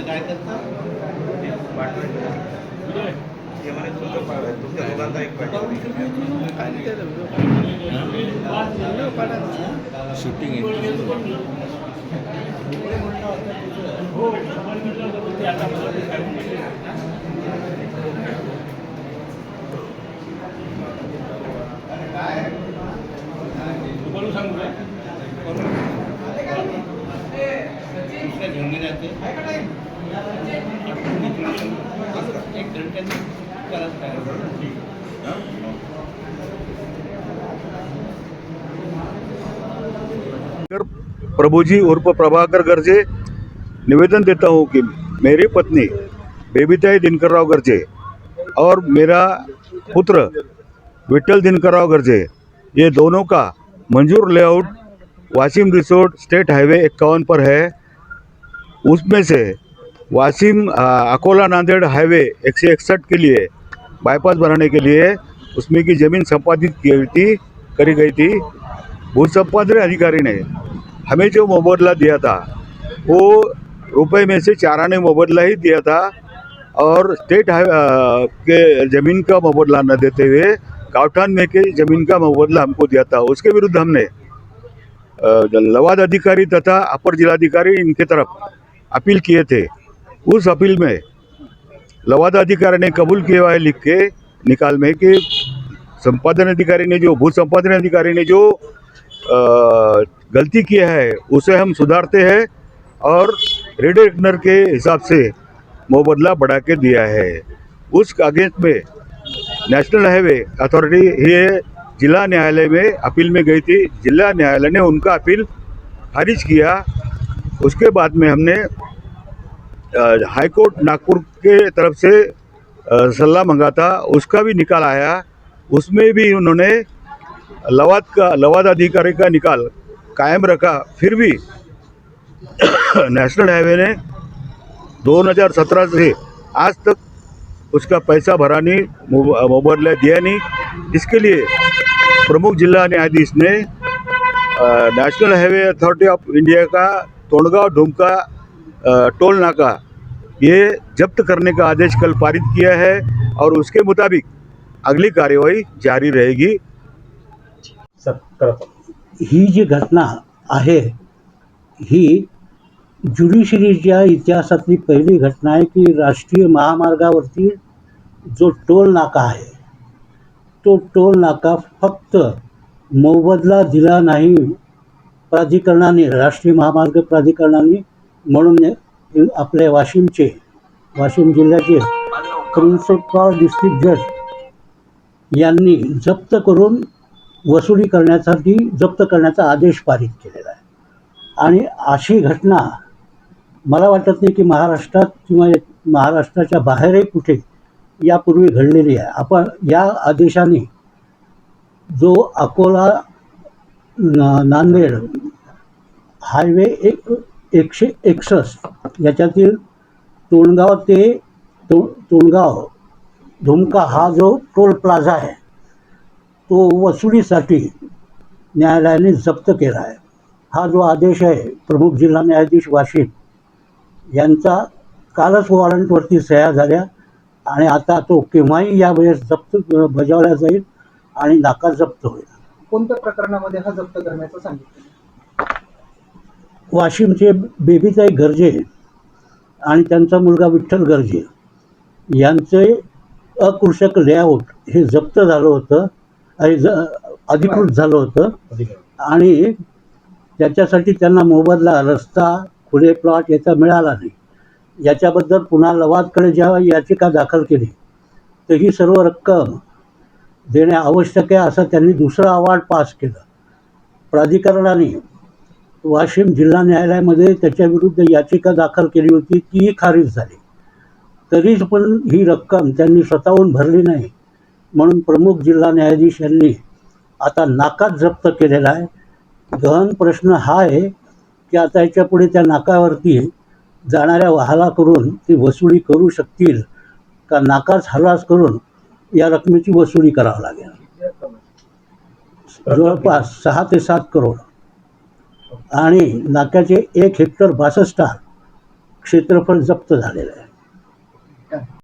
काय करता तुमच्या दोघांचा एक शूटिंग घेऊन जाते एक घंट्याने करत प्रभुजी उर्फ प्रभाकर गर्जे निवेदन देता हूं कि मेरी पत्नी बेबीताई दिनकरराव गर्जे और मेरा पुत्र विठल दिनकरराव गर्जे ये दोनों का मंजूर layout Washim resort state highway 51 पर है। उसमें से वाशिम अकोला नांदेड़ हाईवे 161 के लिए बाईपास बनाने के लिए उसमें की ज़मीन संपादित करी गई थी। भू संपादन अधिकारी ने हमें जो मुबादला दिया था वो रुपए में से 4 आने मुबादला ही दिया था और स्टेट के ज़मीन का मुबादला न देते हुए कावठान में के ज़मीन का मुबादला हमको दिया था। उसके विरुद्ध हमने लवाद अधिकारी तथा अपर जिलाधिकारी इनके तरफ अपील किए थे। उस अपील में लवाद अधिकारी ने कबूल किया है लिख के निकाल में कि संपादन अधिकारी ने जो भू संपादन अधिकारी ने जो गलती किया है उसे हम सुधारते हैं और रेडिएटर के हिसाब से मुबादला बढ़ा के दिया है। उस अगेंस्ट में नेशनल हाईवे अथॉरिटी ये जिला न्यायालय में अपील में गई थी। जिला न्यायालय ने उनका अपील खारिज किया। उसके बाद में हमने हाई कोर्ट नागपुर के तरफ से सलाह मंगा था, उसका भी निकाल आया। उसमें भी उन्होंने लवाद अधिकारी का निकाल कायम रखा। फिर भी नेशनल हाईवे ने 2017 से आज तक उसका पैसा भरा नहीं, मुबादला दिया नहीं। इसके लिए प्रमुख जिला न्यायाधीश ने national highway authority of India का तोड़गांव ढुमका टोल नाका ये जब्त करने का आदेश कल पारित किया है और उसके मुताबिक अगली कार्यवाही जारी रहेगी। ही जी घटना आहे ही ज्युडिशरीच्या इतिहासातली पहिली घटना आहे की राष्ट्रीय महामार्गावरती जो टोल नाका आहे तो टोल नाका फक्त मोबदला दिला नाही प्राधिकरणाने, राष्ट्रीय महामार्ग प्राधिकरणाने, म्हणून आपले वाशिम जिल्ह्याचे प्रिन्सिपल डिस्ट्रिक्ट जज यांनी जप्त करून वसुली करण्यासाठी जप्त करण्याचा आदेश पारित केलेला आहे। आणि अशी घटना मला वाटत नाही की महाराष्ट्रात किंवा महाराष्ट्राच्या बाहेरही कुठे यापूर्वी घडलेली आहे। आपण या आदेशाने जो अकोला नांदेड हायवे 161 याच्यातील तोंडगाव ते तोंडगाव धुमका हा जो टोल प्लाझा आहे तो वसुलीसाठी न्यायालयाने जप्त केला आहे। हा जो आदेश आहे प्रमुख जिल्हा न्यायाधीश वाशिम यांचा कालच वॉरंटवरती सह्या झाल्या आणि आता तो केव्हाही यावेळेस जप्त बजावला जाईल आणि नाका जप्त होईल। कोणत्या प्रकरणामध्ये हा जप्त करण्याचं सांगितलं? वाशिमचे बेबीताई गर्जे आणि त्यांचा मुलगा विठ्ठल गर्जे यांचे अकृषक लेआउट हे जप्त झालं होतं आणि अधिकृत झालं होतं आणि त्याच्यासाठी त्यांना मोबदला, रस्ता, खुले प्लॉट याचा मिळाला नाही। याच्याबद्दल पुन्हा लवादकडे जेव्हा याचिका दाखल केली तर ही सर्व रक्कम देणे आवश्यक आहे असं त्यांनी दुसरं अहवाल पास केलं। प्राधिकरणाने वाशिम जिल्हा न्यायालयामध्ये त्याच्याविरुद्ध याचिका दाखल केली होती, तीही खारिज झाली। तरीच पण ही रक्कम त्यांनी स्वतःहून भरली नाही, म्हणून प्रमुख जिल्हा न्यायाधीश यांनी आता नाकाच जप्त केलेला आहे। गहन प्रश्न हा आहे की आता याच्यापुढे त्या नाकावरती जाणाऱ्या वाहनाकडून ती वसुली करू शकतील का नाकाच हलास करून या रकमेची वसुली करावी लागेल। जवळपास 6 ते 7 करोड आणि नाक्याचे 1 हेक्टर 62 क्षेत्रफळ जप्त झालेलं आहे.